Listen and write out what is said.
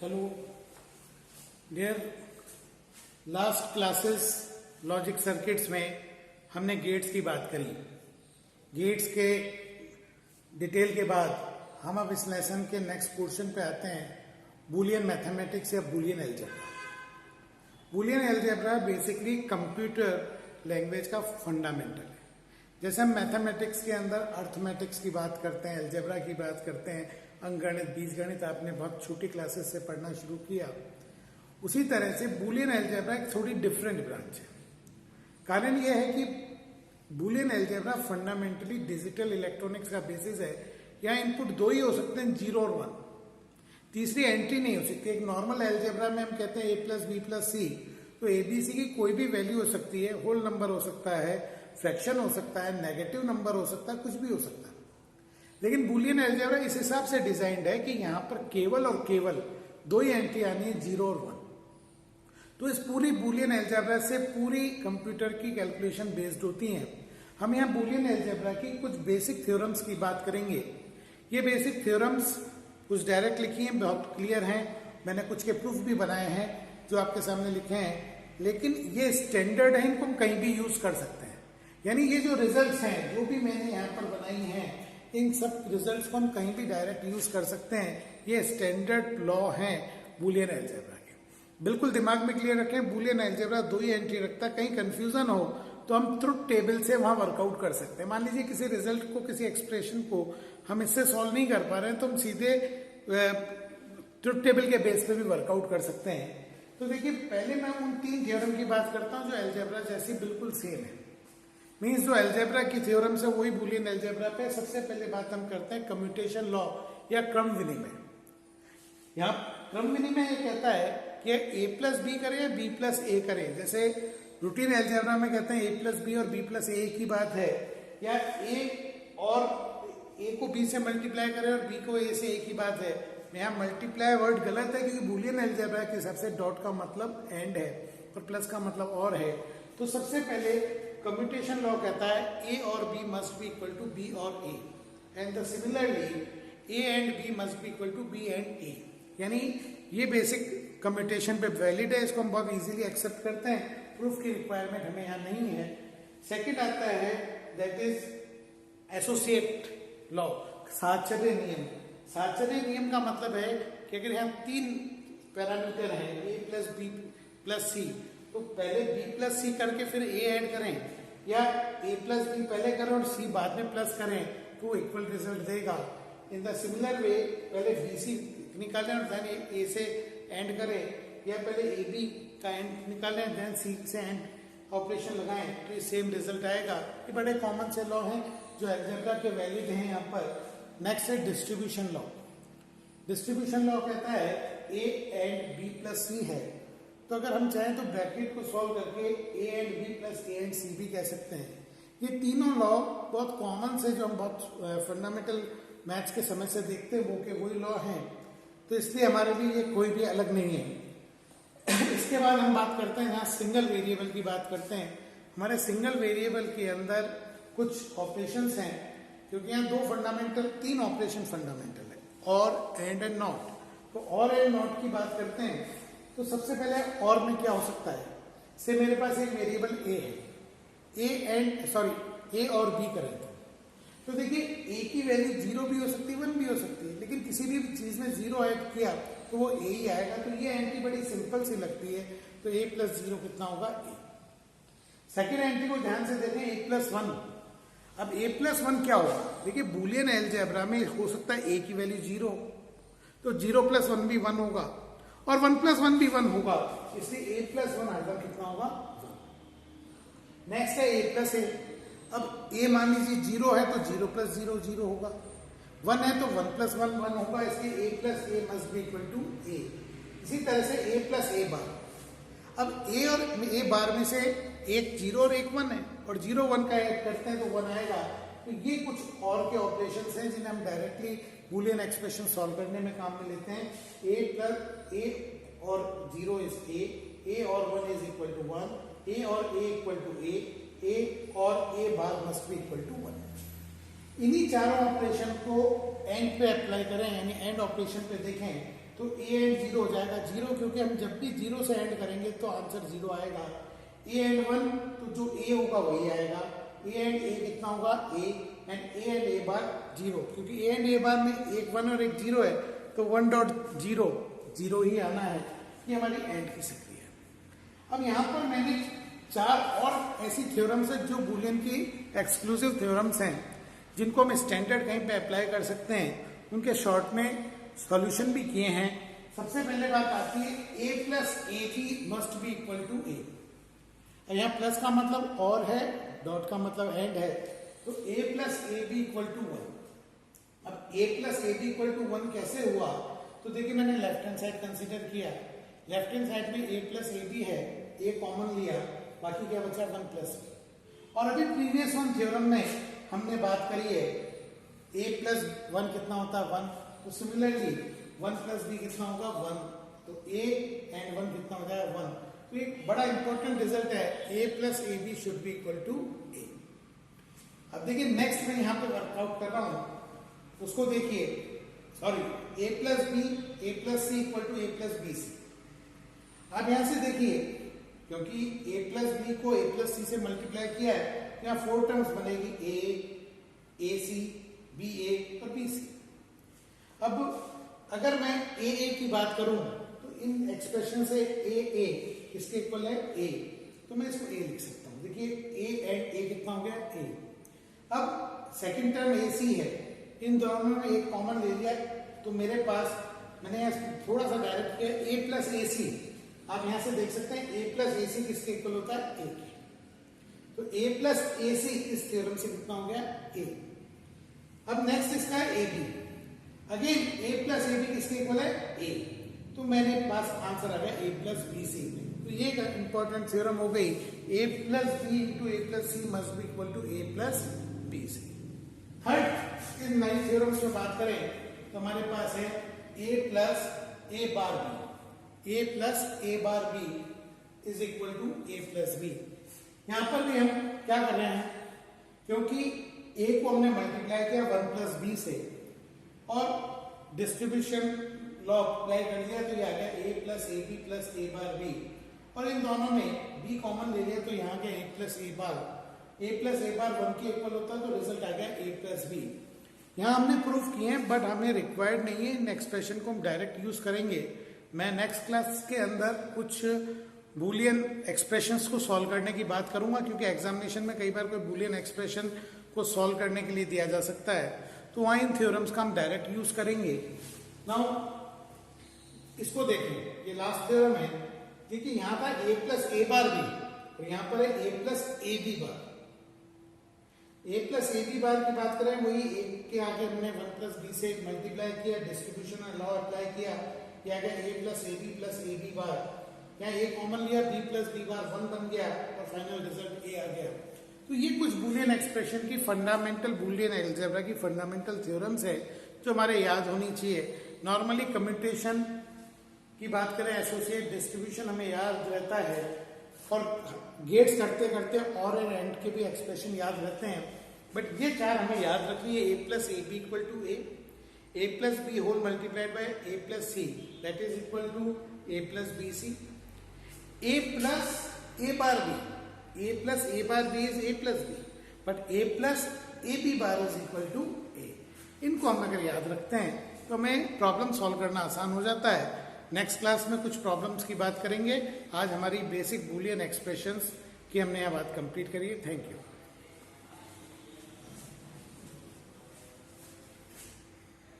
Hello dear, last classes logic circuits में हमने gets की बात करी। गेट्स के डिटेल के बाद हम अब इस लेसन के नेक्स्ट पोर्शन पे आते हैं, बूलियन मैथमेटिक्स या Boolean algebra. Boolean algebra basically computer language का फंडामेंटल है। जैसे हम मैथमेटिक्स के अंदर अर्थमेटिक्स की बात करते हैं, अलजेब्रा की बात करते हैं, अंकगणित, बीजगणित आपने बहुत छोटी क्लासेस से पढ़ना शुरू किया, उसी तरह से बूलियन अलजेब्रा एक थोड़ी डिफरेंट ब्रांच है। कारण यह है कि Boolean algebra fundamentally digital electronics का बेसिस है। यहाँ इनपुट दो ही हो सकते हैं, 0 और 1। तीसरी एंट्री नहीं हो सकती। एक नॉर्मल अलजेब्रा में हम कहते हैं a प्लस बी प्लस सी, तो एबीसी की कोई भी वैल्यू हो सकती है, होल नंबर हो सकता है, फ्रैक्शन हो सकता है, नेगेटिव नंबर हो सकता है, कुछ भी हो सकता है। लेकिन बूलियन अलजेब्रा इस हिसाब से डिजाइंड है कि यहाँ पर केवल और केवल दो ही एंट्री आनी है, 0 और 1। तो इस पूरी बूलियन अलजेब्रा से पूरी कंप्यूटर की कैलकुलेशन बेस्ड होती हैं। हम यहाँ बूलियन अलजेब्रा की कुछ बेसिक थ्योरम्स की बात करेंगे। ये बेसिक थ्योरम्स कुछ डायरेक्ट लिखी हैं, बहुत क्लियर हैं, मैंने कुछ के प्रूफ भी बनाए हैं जो आपके सामने लिखे हैं, लेकिन ये स्टैंडर्ड है, इनको हम कहीं भी यूज कर सकते हैं। यानी ये जो रिजल्ट्स हैं, जो भी मैंने यहाँ पर बनाई हैं, इन सब रिजल्ट्स को हम कहीं भी डायरेक्ट यूज कर सकते हैं। ये स्टैंडर्ड लॉ हैं बूलियन अलजेब्रा के। बिल्कुल दिमाग में क्लियर रखें, बूलियन अलजेब्रा दो ही एंट्री रखता है। कहीं कंफ्यूजन हो तो हम ट्रुथ टेबल से वहां वर्कआउट कर सकते हैं। मान लीजिए किसी रिजल्ट को, किसी एक्सप्रेशन को हम इससे सॉल्व नहीं कर पा रहे हैं, तो हम सीधे ट्रुथ टेबल के बेस पे भी वर्कआउट कर सकते हैं। तो देखिए, पहले मैं उन 3 थ्योरम की बात करता हूं जो अलजेब्रा जैसी बिल्कुल सेम है। मीन्स जो अलजेब्रा की थ्योरम से वही बूलियन अलजेब्रा पे। सबसे पहले बात हम करते हैं कम्यूटेशन लॉ या क्रम विनिमय। यहाँ क्रम विनिमय ये कहता है कि a प्लस बी करें या b प्लस ए करें। जैसे रूटीन अलजेब्रा में कहते हैं a प्लस बी और b प्लस ए की बात है, या a को b से मल्टीप्लाई करें और b को a से a की बात है। यहाँ मल्टीप्लाई वर्ड गलत है, क्योंकि बूलियन अलजेब्रा के हिसाब से डॉट का मतलब एंड है और प्लस का मतलब और है। तो सबसे पहले कम्यूटेशन लॉ कहता है a और b must be equal to b और a, and similarly a and b must be equal to b and a। यानी ये बेसिक कम्यूटेशन पे वैलिड है, इसको हम बहुत इजीली एक्सेप्ट करते हैं। प्रूफ की रिक्वायरमेंट हमें यहाँ नहीं है। सेकंड आता है दैट इज एसोसिएट लॉ, साहचर्य नियम। साहचर्य नियम का मतलब है कि अगर यहाँ 3 पैरामीटर हैं, a प्लस बी प्लस सी, तो पहले b प्लस सी करके फिर a ऐड करें, या a प्लस बी पहले करें और c बाद में प्लस करें, तो इक्वल रिजल्ट देगा। इन द सिमिलर वे पहले bc निकालें और देन a से एंड करें, या पहले ab का एंड निकालें देन c से एंड ऑपरेशन लगाएं, तो ये सेम रिजल्ट आएगा। ये बड़े कॉमन से लॉ हैं जो अलजेब्रा के वैलिड हैं यहाँ पर। नेक्स्ट है डिस्ट्रीब्यूशन लॉ। डिस्ट्रीब्यूशन लॉ कहता है a एंड b प्लस सी है, तो अगर हम चाहें तो ब्रैकेट को सॉल्व करके a and b plus a and c भी कह सकते हैं। ये तीनों लॉ बहुत कॉमन से, जो हम बहुत फंडामेंटल मैथ्स के समय से देखते हैं, वो के वही लॉ हैं, तो इसलिए हमारे लिए ये कोई भी अलग नहीं है। इसके बाद हम बात करते हैं, यहाँ सिंगल वेरिएबल की बात करते हैं। हमारे सिंगल वेरिएबल के अंदर कुछ ऑपरेशंस हैं, क्योंकि यहाँ 3 ऑपरेशन फंडामेंटल है, और एंड नॉट। तो और एंड नॉट की बात करते हैं, तो सबसे पहले और में क्या हो सकता है। से मेरे पास एक वेरिएबल a है, a और b करें तो देखिए a की वैल्यू 0 भी हो सकती है, 1 भी हो सकती है, लेकिन किसी भी चीज में 0 ऐड किया तो वो a ही आएगा। तो ये एंट्री बड़ी सिंपल सी लगती है, तो a प्लस 0 कितना होगा, a। सेकेंड एंट्री को ध्यान से देखें, a प्लस 1। अब a प्लस 1 क्या होगा, देखिए बूलियन अलजेब्रा में हो सकता है a की वैल्यू 0, तो 0 प्लस 1 भी 1 होगा, और 1 प्लस 1 भी 1 होगा, इसलिए a प्लस 1 आइटम कितना होगा, 1। नेक्स्ट है a प्लस a। अब a मान लीजिए 0 है, तो 0 प्लस 0 0 होगा, 1 है तो 1 प्लस 1 1 होगा, इसलिए a plus a must be equal to a। इसी तरह से a प्लस a बार। अब a और a बार में से एक 0 और एक 1 है, और 0 1 का ऐड करते हैं तो 1 आएगा। तो ये कुछ और के ऑपरेशंस हैं जिन्हें हम डायरेक्टली बूलियन एक्सप्रेशन सॉल्व करने में काम में लेते हैं। a प्लस a और 0 इज a और 1 इज इक्वल टू 1, a और a इक्वल टू a और a bar must be equal to 1। इन्हीं चारों ऑपरेशन को एंड पे अप्लाई करें, यानी एंड ऑपरेशन पे देखें, तो ए एंड जीरो हो जाएगा। जीरो क्योंकि हम जब भी जीरो से एंड करेंगे तो आंसर जीरो आएगा। ए एंड वन तो जो ए होगा वही आएगा। ए एंड ए कितना होगा A and A bar zero, क्योंकि ए एंड ए बार में एक वन और एक जीरो है तो 1.0 जीरो ही आना है। ये हमारी एंड की सक्रिय है। अब यहाँ पर मैंने चार और ऐसी थ्योरम्स है जो बूलियन की एक्सक्लूसिव थ्योरम्स हैं जिनको हम स्टैंडर्ड कहीं पे अप्लाई कर सकते हैं, उनके शॉर्ट में सॉल्यूशन भी किए हैं। सबसे पहले बात आती है a plus A B must be equal to A. यहाँ प्लस का मतलब और है, डॉट का मतलब एंड है, तो a plus A B equal to one. अब a plus A B equal to one कैसे हुआ, तो देखिए मैंने लेफ्ट हैंड साइड कंसिडर किया। लेफ्ट हैंड साइड में a प्लस ए बी है, a कॉमन लिया, बाकी क्या बचा 1 प्लस बी। और अभी प्रीवियस वन थ्योरम में हमने बात करी है a प्लस वन कितना होता है 1, तो सिमिलरली 1 प्लस बी कितना होगा 1, तो a एंड 1 कितना हो जाएगा 1। तो एक बड़ा इंपॉर्टेंट रिजल्ट है a plus A B should be equal to a। अब देखिए नेक्स्ट मैं यहाँ पे वर्कआउट कर रहा हूं, उसको देखिए, sorry a plus B A plus C equal to A plus B C. अब यहां से देखिए क्योंकि a प्लस बी को a प्लस सी से मल्टीप्लाई किया है, यहाँ 4 टर्म्स बनेगी a सी बी ए और बी सी। अब अगर मैं ए की बात करूं तो इन एक्सप्रेशन से ए किसके इक्वल है a, तो मैं इसको a लिख सकता हूं। देखिए a एंड a कितना हो गया a। अब सेकंड टर्म ए सी है, इन दोनों में एक कॉमन ले लिया, तो मेरे पास मैंने यहाँ थोड़ा सा डायरेक्ट किया a प्लस ए सी। आप यहां से देख सकते हैं a प्लस ए सी किसके इक्वल होता है a के, तो a प्लस ए सी इस थ्योरम से कितना हो गया a। अब नेक्स्ट इसका है A B, again a plus A B किसके इक्वल है a, तो मेरे पास आंसर आ गया a प्लस बी सी। तो ये इंपॉर्टेंट थ्योरम हो गई, a plus B into A plus C must be equal to a plus B C. Third in नई थ्योरम्स में बात करें तो हमारे पास है a plus A bar B, a plus A bar B is equal to a plus B. यहां पर भी हम क्या कर रहे हैं, क्योंकि a को हमने मल्टीप्लाई किया 1 प्लस बी से और डिस्ट्रीब्यूशन लॉ अप्लाई कर दिया, तो ये आ गया a plus A B plus A bar B, और इन दोनों में b कॉमन ले लिया तो यहाँ गया a प्लस ए बार 1 के इक्वल होता है, तो रिजल्ट आ गया a प्लस बी। यहाँ हमने प्रूफ किए हैं बट हमें रिक्वायर्ड नहीं है, इन एक्सप्रेशन को हम डायरेक्ट यूज करेंगे। मैं नेक्स्ट क्लास के अंदर कुछ बूलियन एक्सप्रेशंस को सॉल्व करने की बात करूंगा, क्योंकि एग्जामिनेशन में कई बार कोई बूलियन एक्सप्रेशन को सॉल्व करने के लिए दिया जा सकता है, तो वहां इन थ्योरम्स का हम डायरेक्ट यूज करेंगे। नाउ इसको देखें, ये लास्ट थ्योरम है। देखिए यहाँ था a plus A bar B और यहाँ पर है a plus A B bar. a plus A B bar की बात करें, वही एक के आगे हमने 1 प्लस बी से मल्टीप्लाई किया, डिस्ट्रीब्यूशन लॉ अप्लाई किया, ये आ गया a plus A B plus A B bar. यहाँ a कॉमन लिया, b प्लस बी बार 1 बन गया और फाइनल रिजल्ट a आ गया। तो ये कुछ बूलियन एक्सप्रेशन की फंडामेंटल, बूलियन अलजेब्रा की फंडामेंटल थ्योरम्स है जो हमारे याद होनी चाहिए। नॉर्मली कम्यूटेशन की बात करें, एसोसिएट डिस्ट्रीब्यूशन हमें याद रहता है, और गेट्स करते करते और एंड के भी एक्सप्रेशन याद रहते हैं, बट ये चार हमें याद रखनी है। a plus A B equal to a plus B whole multiplied by a plus C that is equal to a plus B C. a plus A bar B, a plus A bar B is a plus B, but a plus A B bar is equal to a। इनको हम अगर याद रखते हैं तो हमें problem solve करना आसान हो जाता है। नेक्स्ट क्लास में कुछ प्रॉब्लम्स की बात करेंगे। आज हमारी बेसिक बूलियन एक्सप्रेशंस की हमने यह बात कंप्लीट करी है। Thank you.